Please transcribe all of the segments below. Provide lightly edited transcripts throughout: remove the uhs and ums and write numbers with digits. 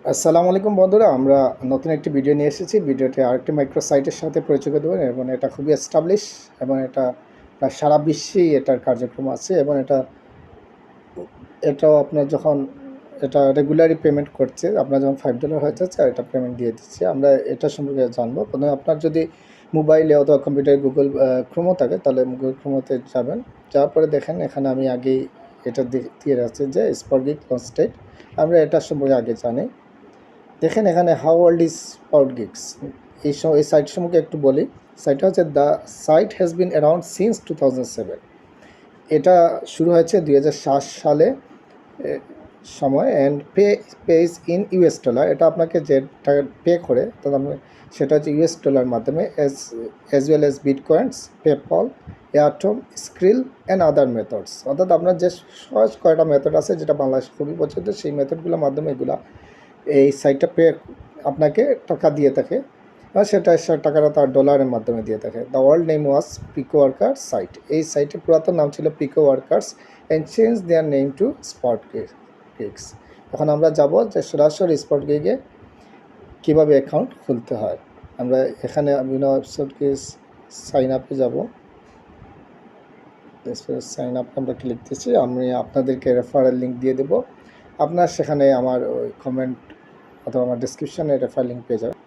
আসসালামু আলাইকুম বন্ধুরা, আমরা নতুন একটি ভিডিও নিয়ে এসেছি। ভিডিওতে আরেকটি মাইক্রো সাইটের সাথে পরিচয় করে দেবেন এবং এটা খুবই এস্টাবলিশ এবং এটা প্রায় সারা বিশ্বেই এটার কার্যক্রম আছে এবং এটাও আপনার যখন এটা রেগুলারই পেমেন্ট করছে, আপনার যখন $5 হয়ে যাচ্ছে এটা পেমেন্ট দিয়ে দিচ্ছে। আমরা এটা সম্পর্কে জানবো। প্রথমে আপনার যদি মোবাইলে অথবা কম্পিউটারে গুগল ক্রোমো থাকে তাহলে গুগল ক্রোমোতে যাবেন। যাওয়ার পরে দেখেন এখানে আমি আগেই এটা দিয়ে আছে যে স্পটগিগ লঞ্চটেড। আমরা এটা সম্পর্কে আগে জানি। দেখেন এখানে হাউ ওল্ড ইজ স্পটগিগস। এই সাইট সম্পর্কে একটু বলি। সাইটটা হচ্ছে the site has been around since 2007। এটা শুরু হয়েছে 2007 সালে সময় and pays in US dollar. এটা আপনাকে যে টাকা পে করে সেটা হচ্ছে ইউএস ডলার মাধ্যমে as well as bitcoins, PayPal, Airtel, Skrill and other methods. অর্থাৎ আপনার যে সহজ কয়টা মেথড আছে যেটা বাংলাদেশে খুবই প্রচলিত, সেই মেথডগুলোর মাধ্যমে এই সাইটটা আপনাকে টাকা দিয়ে থাকে আর টাকাটা তার ডলারের মাধ্যমে দিয়ে থাকে। The old name was Pico worker site. এই সাইটের পুরাতন নাম ছিল Pico workers and change their name to SpotGigs. এখন আমরা যাব যে সরাসরি স্পটগিগে কীভাবে অ্যাকাউন্ট খুলতে হয়। আমরা এখানে বিভিন্ন ওয়েবসাইটকে সাইন আপে যাব। সাইন আপ আমরা ক্লিক দিচ্ছি। আমি আপনাদেরকে রেফারেল লিঙ্ক দিয়ে দেবো। আপনার সেখানে আমার ওই কমেন্ট অথবা আমার ডিসক্রিপশানে রেফার লিঙ্ক পেয়ে যাবেন।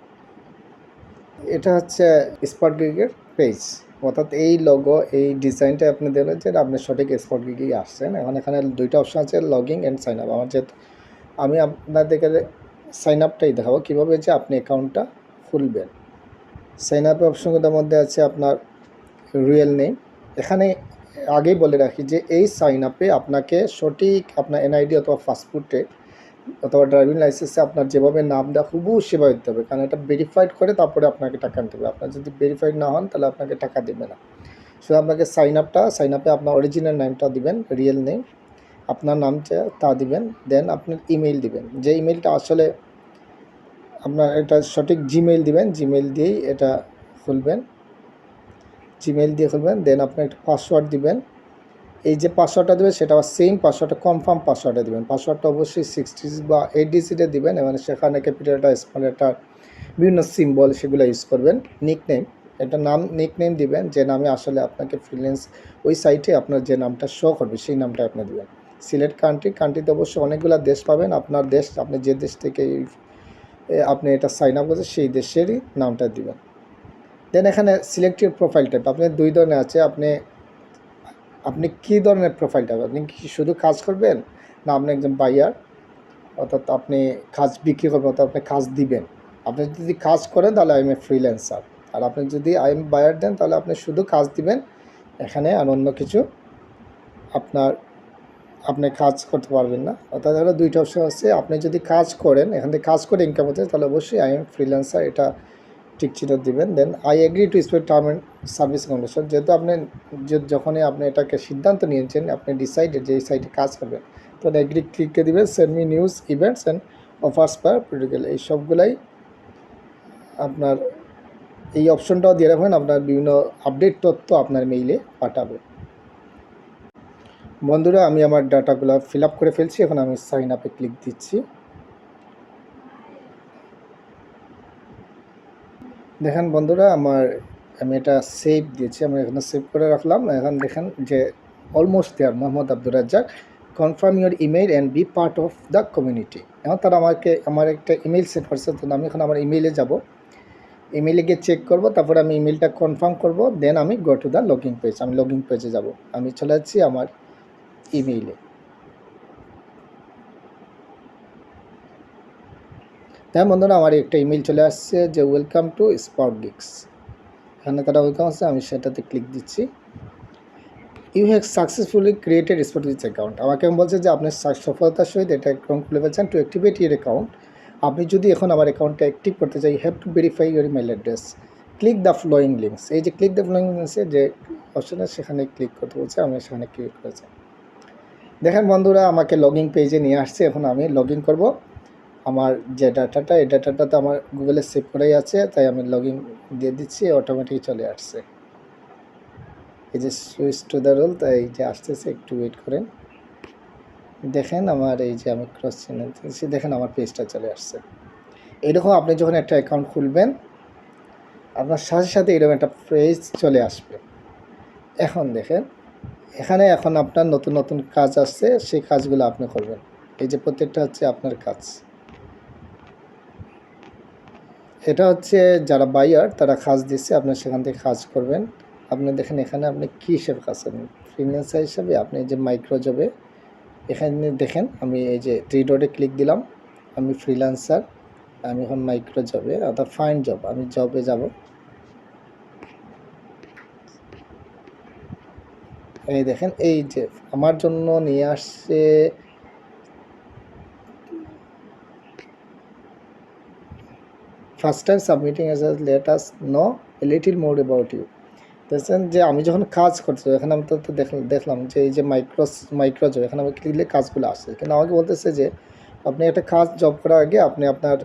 এটা হচ্ছে স্পটগিগের পেজ, অর্থাৎ এই লোগো, এই ডিজাইনটা আপনি দেখলেন যে আপনি সঠিক স্পটগিগেই আসছেন। এখন এখানে দুইটা অপশান আছে, লগইন অ্যান্ড সাইন আপ। আমি আপনাদেরকে সাইন আপটাই দেখাবো কীভাবে যে আপনি অ্যাকাউন্টটা খুলবেন। সাইন আপের অপশনগুলোর মধ্যে আছে আপনার রিয়েল নেম। এখানে আগেই বলে রাখি যে এই সাইন আপে আপনাকে সঠিক আপনার এনআইডি অথবা পাসপোর্টে অথবা ড্রাইভিং লাইসেন্সে আপনার যেভাবে নামটা হুবহু সেভাবে দিতে হবে, কারণ এটা ভেরিফাইড করে তারপরে আপনাকে টাকা নিতে হবে। আপনার যদি ভেরিফাইড না হন তাহলে আপনাকে টাকা দেবে না। শুধু আপনাকে সাইন আপে আপনার অরিজিনাল নেমটা দিবেন, রিয়েল নেম, আপনার নামটা তা দিবেন, দেন আপনার ইমেইল দিবেন। যে ইমেইলটা আসলে আপনার এটা সঠিক জিমেইল দিবেন, জিমেইল দিয়েই এটা খুলবেন, জিমেইল দিয়ে খুলবেন। দেন আপনার একটা পাসওয়ার্ড দিবেন। এই যে পাসওয়ার্ডটা দেবেন সেটা আবার সেম পাসওয়ার্ডটা কনফার্ম পাসওয়ার্ডে দেবেন। পাসওয়ার্ডটা অবশ্যই 6 ডিজিট বা 8 ডিজিটে দিবেন এবং সেখানে ক্যাপিটাল লেটার, স্মল লেটার, বিভিন্ন সিম্বল সেগুলো ইউজ করবেন। নিকনেম, এটা নিকনেম দিবেন যে নামে আসলে আপনাকে ফ্রিল্যান্স ওই সাইটে আপনার যে নামটা শো করবে সেই নামটা আপনি দেবেন। সিলেক্ট কান্ট্রিতে অবশ্যই অনেকগুলো দেশ পাবেন। আপনার দেশ, আপনি যে দেশ থেকে আপনি এটা সাইন আপ করছেন সেই দেশেরই নামটা দিবেন। দেন এখানে সিলেক্ট ইউর প্রোফাইল টাইপ। আপনি দুই ধরনের আছে, আপনি কী ধরনের প্রোফাইলটা, আপনি কি শুধু কাজ করবেন না আপনি একজন বায়ার, অর্থাৎ আপনি কাজ বিক্রি করবেন, অর্থাৎ আপনি কাজ দিবেন। আপনি যদি কাজ করেন তাহলে আই এম এ ফ্রিল্যান্সার, আর আপনি যদি আই এম বায়ার দেন তাহলে আপনি শুধু কাজ দিবেন এখানে, আর অন্য কিছু আপনি কাজ করতে পারবেন না। অর্থাৎ হলো দুইটা অপশন আছে। আপনি যদি কাজ করেন, এখান থেকে কাজ করে ইনকাম হচ্ছে, তাহলে অবশ্যই আই এম ফ্রিল্যান্সার এটা টিক চিহ্ন দিবেন। Then I agree to sped term and service condition. যেহেতু আপনি যখনই আপনি এটাকে সিদ্ধান্ত নিয়েছেন, আপনি ডিসাইডেড যে এই সাইটে কাজ করবেন, তো এগ্রি ক্লিকে দিবেন। Send me news, events and offers per practical, এই সবগুলাই আপনার এই অপশনটাও দিয়ে রাখবেন, আপনার বিভিন্ন আপডেট তথ্য আপনার মেইলে পাঠাবে। বন্ধুরা, আমি আমার ডাটাগুলো ফিল আপ করে ফেলছি। এখন আমি সাইন আপে ক্লিক দিচ্ছি। দেখেন বন্ধুরা, আমি এটা সেভ দিয়েছি, আমি এখানে সেভ করে রাখলাম। এখন দেখেন যে almost there, Mohammad Abdur Razzak, confirm your email and be part of the community. এখন তারা আমার একটা ইমেইল সেন্ড করছে, তো আমি এখন আমার ইমেইলে যাব, ইমেইলে গিয়ে চেক করব, তারপরে আমি ইমেইলটা কনফার্ম করব, দেন আমি go to the login page, আমি লগইন পেজে যাব। আমি চলে যাচ্ছি আমার ইমেইলে। হ্যাঁ বন্ধুরা, আমার একটা ইমেইল চলে আসছে যে ওয়েলকাম টু স্পটগিগস। এখানে তারা ওয়েলকাম আসছে, আমি সেটাতে ক্লিক দিচ্ছি। You have successfully created SpotGigs account. আমাকে বলছে যে আপনি সফলতার সহিত এটা অ্যাকাউন্ট খুলে ফেলছেন। টু অ্যাক্টিভেট ইউর অ্যাকাউন্ট, আপনি যদি এখন আমার অ্যাকাউন্টটা অ্যাক্টিভ করতে চাই, you have to verify your email address, click the following links. এই যে ক্লিক দ্য ফ্লোয়িং লিঙ্কসে যে অপশনে সেখানে ক্লিক করতে বলছে, আমি সেখানে ক্লিক করেছি। দেখেন বন্ধুরা, আমাকে লগইন পেজে নিয়ে আসছে। এখন আমি লগইন করব। আমার যে ডাটাটা, এই ডাটাটা তো আমার গুগলে সেভ করেই আছে, তাই আমি লগইন দিয়ে দিচ্ছি, অটোমেটিক চলে আসছে। এই যে সুইচ টু দ্য রোল, তাই এই যে আসতেছে, একটু ওয়েট করেন। দেখেন আমার এই যে আমি ক্রস চিহ্ন দিয়েছি, দেখেন আমার পেজটা চলে আসছে। এরকম আপনি যখন একটা অ্যাকাউন্ট খুলবেন আপনার সাথে সাথে এরকম একটা পেজ চলে আসবে। এখন দেখেন এখানে এখন আপনার নতুন নতুন কাজ আসছে, সেই কাজগুলো আপনি করবেন। এই যে প্রত্যেকটা হচ্ছে আপনার কাজ। এটা হচ্ছে যারা বায়ার তারা কাজ দিচ্ছে, আপনার সেখান থেকে কাজ করবেন। আপনি দেখেন এখানে আপনি কী হিসেবে কাজ করবেন, ফ্রিল্যান্সার হিসাবে আপনি যে মাইক্রো জবে এখানে দেখেন আমি এই যে 3 ডটে ক্লিক দিলাম, আমি ফ্রিল্যান্সার, আমি এখন মাইক্রো জবে অর্থাৎ ফাইন্ড জব, আমি জবে যাব। এই দেখেন এই যে আমার জন্য নিয়ে আসছে first time submitting as let us know a little more about you. দেখছেন যে আমি যখন কাজ করছি এখানে আমি তো দেখলাম যে এই যে মাইক্রো জব এখানে আমি ক্লিক দিলে কাজগুলো আসছে, কিন্তু আমাকে বলতেছে যে আপনি একটা কাজ জব করার আগে আপনি আপনার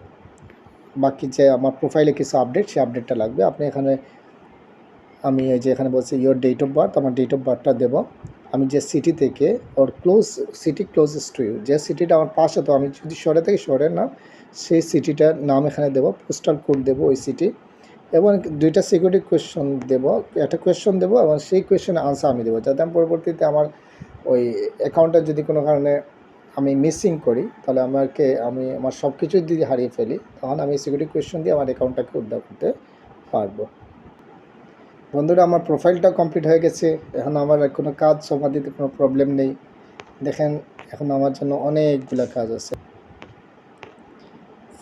বাকি যে আমার প্রোফাইলে কিছু আপডেট, সেই আপডেটটা লাগবে। আপনি এখানে আমি এই যে এখানে বলছি ইয়োর ডেট অফ বার্থ, আমার ডেট অফ বার্থটা দেবো। আমি যে সিটি থেকে ওর সিটি ক্লোজেস্ট টু ইউ, যে সিটিটা আমার পাশে, তো আমি যদি শহরে থাকি শহরের নাম, সেই সিটিটার নাম এখানে দেবো, পোস্টাল কোড দেবো ওই সিটি, এবং 2টা সিকিউরিটি কোয়েশ্চন দেবো, একটা কোয়েশ্চন দেবো এবং সেই কোয়েশ্চেনের আনসার আমি দেবো, যাতে আমি পরবর্তীতে আমার ওই অ্যাকাউন্টটা যদি কোনো কারণে আমি মিসিং করি তাহলে আমি আমার সব কিছু যদি হারিয়ে ফেলি তখন আমি সিকিউরিটি কোয়েশ্চন দিয়ে আমার অ্যাকাউন্টটাকে উদ্ধার করতে পারবো। বন্ধুরা আমার প্রোফাইলটা কমপ্লিট হয়ে গেছে, এখন আমার কোনো কাজ জমা দিতে কোনো প্রবলেম নেই। দেখেন এখন আমার জন্য অনেকগুলো কাজ আছে,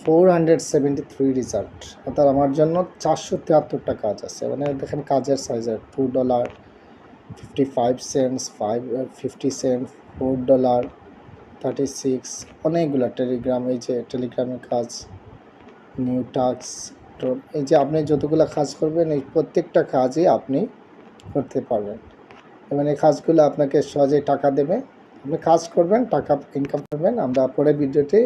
473 রেজাল্ট, অর্থাৎ আমার জন্য 473টা কাজ আছে। মানে দেখেন কাজের সাইজ $2, 55 সেন্টস, 50 সেন্ট, $4, 36, অনেকগুলো। টেলিগ্রাম, এই যে টেলিগ্রামের কাজ, নিউ টাস্ক। তো এই যে আপনি যতগুলো কাজ করবেন এই প্রত্যেকটা কাজই আপনি করতে পারবেন এবং এই কাজগুলো আপনাকে সহজেই টাকা দেবে। আপনি কাজ করবেন, টাকা ইনকাম করবেন। আমরা পরের ভিডিওতে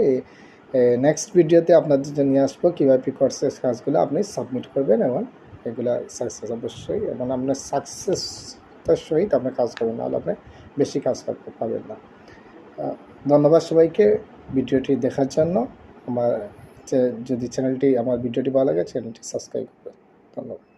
নেক্সট ভিডিওতে আপনাদের জন্য নিয়ে আসবো কীভাবে পিকর্সের কাজগুলো আপনি সাবমিট করবেন এবং এগুলো সাকসেস অবশ্যই, এবং আপনার সাকসেসটার সহিত আপনি কাজ করবেন, নাহলে আপনি বেশি কাজ করতে পারবেন না। ধন্যবাদ সবাইকে ভিডিওটি দেখার জন্য। আমার যদি চ্যানেলটি, আমার ভিডিওটি ভালো লাগে চ্যানেলটি সাবস্ক্রাইব করবেন। ধন্যবাদ।